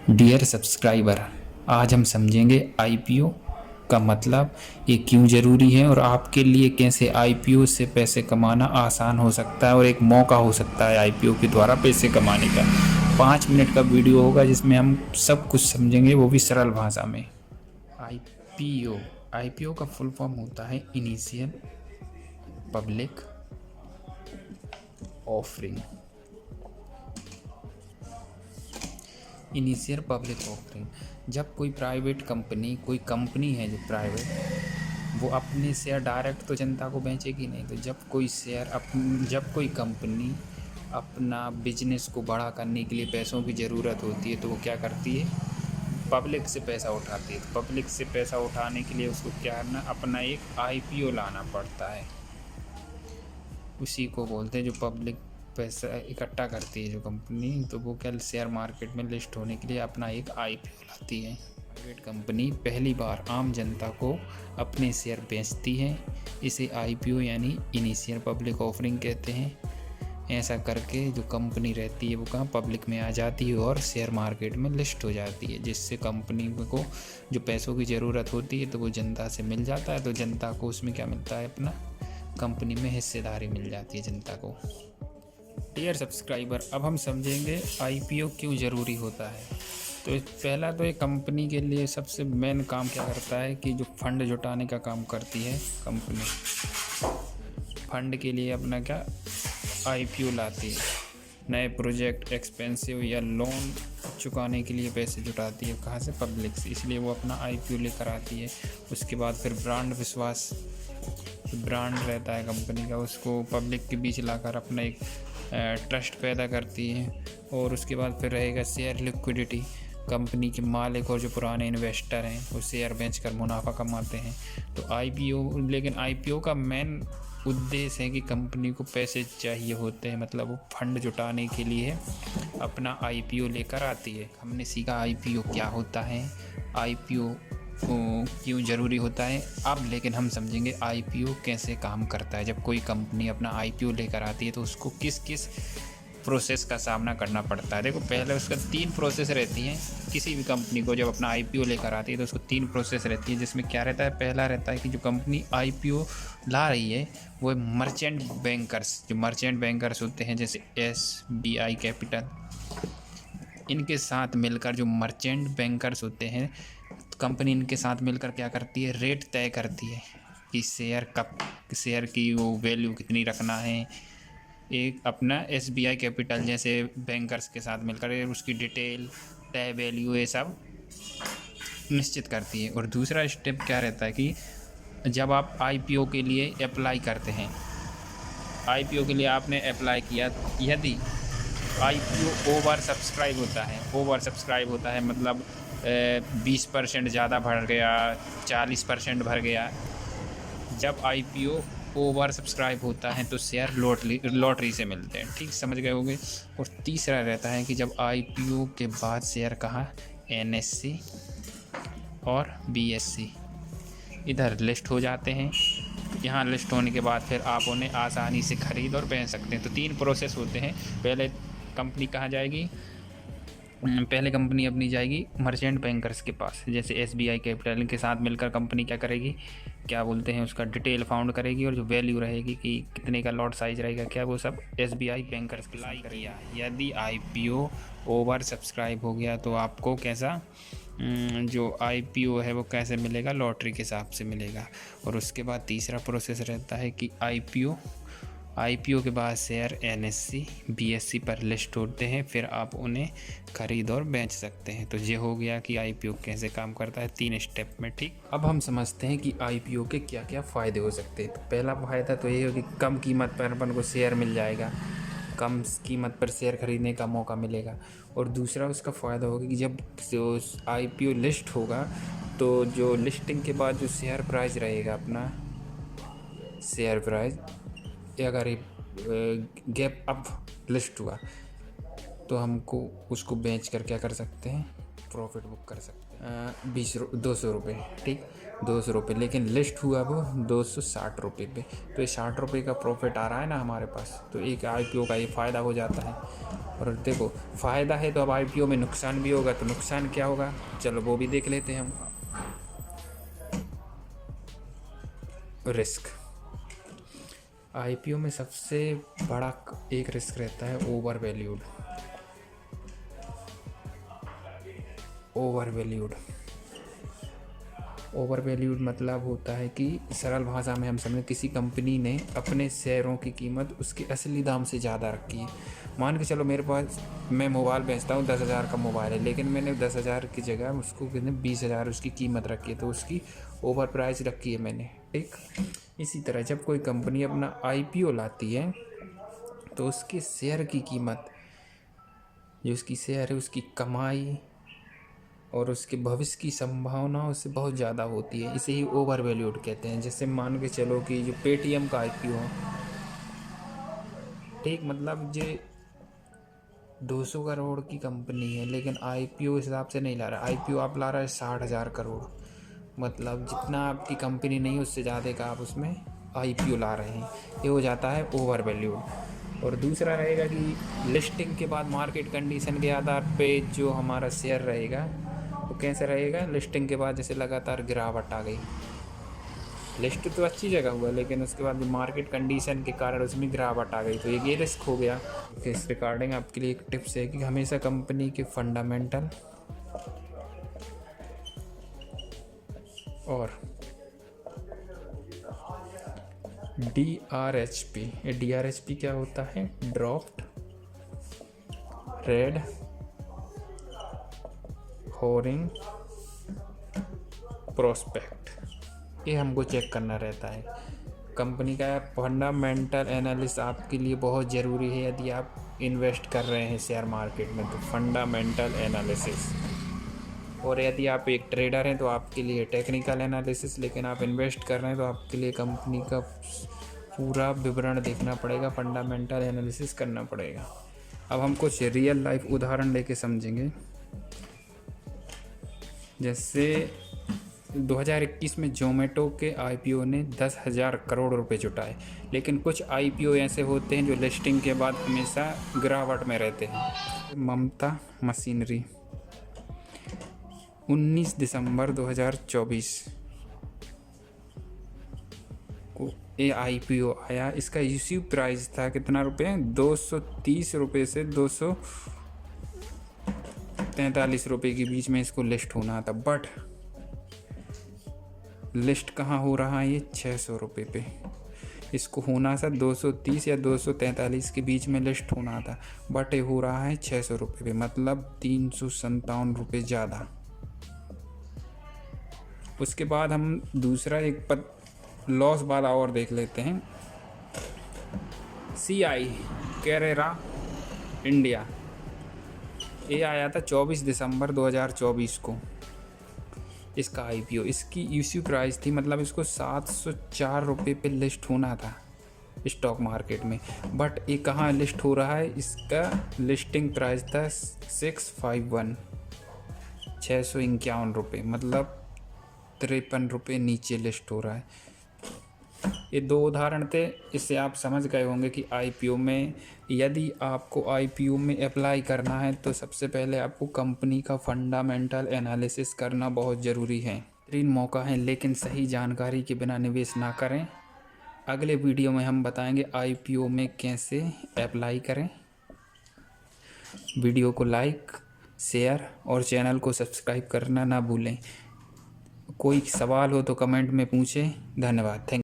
Dear subscriber, आज हम समझेंगे आईपीओ का मतलब, ये क्यों ज़रूरी है और आपके लिए कैसे आईपीओ से पैसे कमाना आसान हो सकता है और एक मौका हो सकता है आईपीओ के द्वारा पैसे कमाने का। 5 मिनट का वीडियो होगा जिसमें हम सब कुछ समझेंगे, वो भी सरल भाषा में। आईपीओ आईपीओ का फुल फॉर्म होता है initial public offering. Initial public offering, जब कोई प्राइवेट कंपनी, कोई कंपनी है जो प्राइवेट, वो अपने शेयर डायरेक्ट तो जनता को बेचेगी नहीं। तो जब कोई कंपनी अपना बिजनेस को बड़ा करने के लिए पैसों की ज़रूरत होती है तो वो क्या करती है, पब्लिक से पैसा उठाती है। तो पब्लिक से पैसा उठाने के लिए उसको क्या करना, अपना एक आईपीओ लाना पड़ता है। उसी को बोलते हैं जो पब्लिक पैसा इकट्ठा करती है जो कंपनी, तो वो क्या शेयर मार्केट में लिस्ट होने के लिए अपना एक आईपीओ लाती है। प्राइवेट कंपनी पहली बार आम जनता को अपने शेयर बेचती है, इसे आईपीओ यानी इनिशियल पब्लिक ऑफरिंग कहते हैं। ऐसा करके जो कंपनी रहती है वो कहाँ पब्लिक में आ जाती है और शेयर मार्केट में लिस्ट हो जाती है, जिससे कंपनी को जो पैसों की ज़रूरत होती है तो वो जनता से मिल जाता है। तो जनता को उसमें क्या मिलता है, अपना कंपनी में हिस्सेदारी मिल जाती है जनता को। डियर सब्सक्राइबर, अब हम समझेंगे आईपीओ क्यों ज़रूरी होता है। तो पहला तो एक कंपनी के लिए सबसे मेन काम क्या करता है कि जो फंड जुटाने का काम करती है कंपनी, फंड के लिए अपना क्या आईपीओ लाती है। नए प्रोजेक्ट, एक्सपेंसिव या लोन चुकाने के लिए पैसे जुटाती है, कहाँ से, पब्लिक से, इसलिए वो अपना आईपीओ लेकर आती है। उसके बाद फिर ब्रांड विश्वास, ब्रांड रहता है कंपनी का, उसको पब्लिक के बीच लाकर अपना एक ट्रस्ट पैदा करती है। और उसके बाद फिर रहेगा शेयर लिक्विडिटी, कंपनी के मालिक और जो पुराने इन्वेस्टर हैं वो शेयर बेचकर मुनाफा कमाते हैं। तो आईपीओ का मेन उद्देश्य है कि कंपनी को पैसे चाहिए होते हैं, मतलब वो फंड जुटाने के लिए अपना आईपीओ लेकर आती है। हमने सीखा आईपीओ क्या होता है, आईपीओ क्यों ज़रूरी होता है। अब लेकिन हम समझेंगे आईपीओ कैसे काम करता है। जब कोई कंपनी अपना आईपीओ लेकर आती है तो उसको किस किस प्रोसेस का सामना करना पड़ता है। देखो, पहले उसका 3 प्रोसेस रहती हैं। किसी भी कंपनी को जब अपना आईपीओ लेकर आती है तो उसको 3 प्रोसेस रहती है, जिसमें क्या रहता है, पहला रहता है कि जो कंपनी आईपीओ ला रही है वो मर्चेंट बैंकर्स होते हैं, जैसे एसबीआई कैपिटल, इनके साथ मिलकर जो मर्चेंट बैंकर्स होते हैं, कंपनी इनके साथ मिलकर क्या करती है, रेट तय करती है कि शेयर की वो वैल्यू कितनी रखना है। एक अपना एसबीआई कैपिटल जैसे बैंकर्स के साथ मिलकर उसकी डिटेल, तय वैल्यू, ये सब निश्चित करती है। और दूसरा स्टेप क्या रहता है कि जब आप आईपीओ के लिए अप्लाई करते हैं, आईपीओ के लिए आपने अप्लाई किया, यदि आईपीओ ओवर सब्सक्राइब होता है मतलब 20% ज़्यादा भर गया, 40% भर गया। जब आईपीओ ओवर सब्सक्राइब होता है तो शेयर लॉटरी से मिलते हैं, ठीक समझ गए होंगे। और तीसरा रहता है कि जब आईपीओ के बाद शेयर कहाँ, एनएससी और बीएससी इधर लिस्ट हो जाते हैं। यहाँ लिस्ट होने के बाद फिर आप उन्हें आसानी से ख़रीद और बेच सकते हैं। तो 3 प्रोसेस होते हैं। पहले कंपनी कहाँ जाएगी, पहले कंपनी अपनी जाएगी मर्चेंट बैंकर्स के पास, जैसे एसबीआई कैपिटल के साथ मिलकर कंपनी क्या करेगी, क्या बोलते हैं, उसका डिटेल फाउंड करेगी और जो वैल्यू रहेगी कि कितने का लॉट साइज रहेगा क्या, वो सब एसबीआई बैंकर्स के साथ करेगी। यदि आईपीओ ओवर सब्सक्राइब हो गया तो आपको कैसा जो आईपीओ है वो कैसे मिलेगा, लॉटरी के हिसाब से मिलेगा। और उसके बाद तीसरा प्रोसेस रहता है कि आईपीओ के बाद शेयर एनएससी बीएससी पर लिस्ट होते हैं, फिर आप उन्हें खरीद और बेच सकते हैं। तो ये हो गया कि आईपीओ कैसे काम करता है 3 स्टेप में, ठीक। अब हम समझते हैं कि आईपीओ के क्या क्या फ़ायदे हो सकते हैं। तो पहला फ़ायदा तो ये है कि कम कीमत पर अपन को शेयर मिल जाएगा, कम कीमत पर शेयर खरीदने का मौका मिलेगा। और दूसरा उसका फ़ायदा होगा कि जब जो आईपीओ लिस्ट होगा तो जो लिस्टिंग के बाद जो शेयर प्राइस रहेगा, अपना शेयर प्राइस, अगर गैप अप लिस्ट हुआ तो हमको उसको बेच कर क्या कर सकते हैं, प्रॉफिट बुक कर सकते हैं 200 रुपये, ठीक, 200 रुपये। लेकिन लिस्ट हुआ वो 260 रुपये पे, तो ये 60 रुपये का प्रॉफिट आ रहा है ना हमारे पास। तो एक आईपीओ का ये फ़ायदा हो जाता है। और देखो फ़ायदा है तो अब आईपीओ में नुकसान भी होगा, तो नुकसान क्या होगा चलो वो भी देख लेते हैं हम। रिस्क, आईपीओ में सबसे बड़ा एक रिस्क रहता है ओवर वैल्यूड मतलब होता है कि सरल भाषा में हम समझें, किसी कंपनी ने अपने शेयरों की कीमत उसके असली दाम से ज़्यादा रखी है। मान के चलो मेरे पास, मैं मोबाइल बेचता हूँ 10,000 का मोबाइल है, लेकिन मैंने 10,000 की जगह उसको कितने 20,000 उसकी कीमत रखी है, तो उसकी ओवर प्राइस रखी है मैंने, ठीक। इसी तरह जब कोई कंपनी अपना आईपीओ लाती है तो उसके शेयर की कीमत, जो उसकी शेयर है उसकी कमाई और उसके भविष्य की संभावना उससे बहुत ज़्यादा होती है, इसे ही ओवर वैल्यूड कहते हैं। जैसे मान के चलो कि जो पेटीएम का आईपीओ है, ठीक, मतलब जो 200 करोड़ की कंपनी है लेकिन आईपीओ हिसाब से नहीं ला रहा, आईपीओ आप ला रहा है 60,000 करोड़, मतलब जितना आपकी कंपनी नहीं उससे ज़्यादा का आप उसमें आईपीओ ला रहे हैं, ये हो जाता है ओवर वैल्यूड। और दूसरा रहेगा कि लिस्टिंग के बाद मार्केट कंडीशन के आधार पे जो हमारा शेयर रहेगा वो कैसे रहेगा, लिस्टिंग के बाद जैसे लगातार गिरावट आ गई, लिस्ट तो अच्छी जगह हुआ लेकिन उसके बाद मार्केट कंडीशन के कारण उसमें गिरावट आ गई, तो ये रिस्क हो गया। इस रिगार्डिंग आपके लिए एक टिप्स है कि हमेशा कंपनी के फंडामेंटल और DRHP, ये DRHP क्या होता है, ड्रॉफ्ट रेड होरिंग प्रोस्पेक्ट, ये हमको चेक करना रहता है। कंपनी का फंडामेंटल एनालिसिस आपके लिए बहुत ज़रूरी है यदि आप इन्वेस्ट कर रहे हैं शेयर मार्केट में, तो फंडामेंटल एनालिसिस। और यदि आप एक ट्रेडर हैं तो आपके लिए टेक्निकल एनालिसिस, लेकिन आप इन्वेस्ट कर रहे हैं तो आपके लिए कंपनी का पूरा विवरण देखना पड़ेगा, फंडामेंटल एनालिसिस करना पड़ेगा। अब हम कुछ रियल लाइफ उदाहरण लेके समझेंगे। जैसे 2021 में जोमेटो के आईपीओ ने 10,000 करोड़ रुपए जुटाए, लेकिन कुछ आईपीओ ऐसे होते हैं जो लिस्टिंग के बाद हमेशा गिरावट में रहते हैं। ममता मशीनरी 19 दिसंबर 2024 को ये आईपीओ आया, इसका इश्यू प्राइस था कितना रुपए, 230 रुपये से 243 रुपये के बीच में इसको लिस्ट होना था, बट लिस्ट कहाँ हो रहा है, ये 600 रुपये पे। इसको होना था 230 या 243 के बीच में लिस्ट होना था, बट ये हो रहा है 600 रुपये पे, मतलब 357 रुपये ज़्यादा। उसके बाद हम दूसरा एक लॉस वाला और देख लेते हैं। CI कैरेरा इंडिया, ये आया था 24 दिसंबर 2024 को इसका आईपीओ। इसकी इश्यू प्राइस थी, मतलब इसको 704 रुपये पे लिस्ट होना था स्टॉक मार्केट में, बट ये कहाँ लिस्ट हो रहा है, इसका लिस्टिंग प्राइस था 651 रुपये, मतलब 53 रुपये नीचे लिस्ट हो रहा है। ये दो उदाहरण थे, इससे आप समझ गए होंगे कि आईपीओ में, यदि आपको आईपीओ में अप्लाई करना है तो सबसे पहले आपको कंपनी का फंडामेंटल एनालिसिस करना बहुत ज़रूरी है। बेहतरीन मौका है, लेकिन सही जानकारी के बिना निवेश ना करें। अगले वीडियो में हम बताएंगे आईपीओ में कैसे अप्लाई करें। वीडियो को लाइक, शेयर और चैनल को सब्सक्राइब करना ना भूलें। कोई सवाल हो तो कमेंट में पूछें। धन्यवाद। थैंक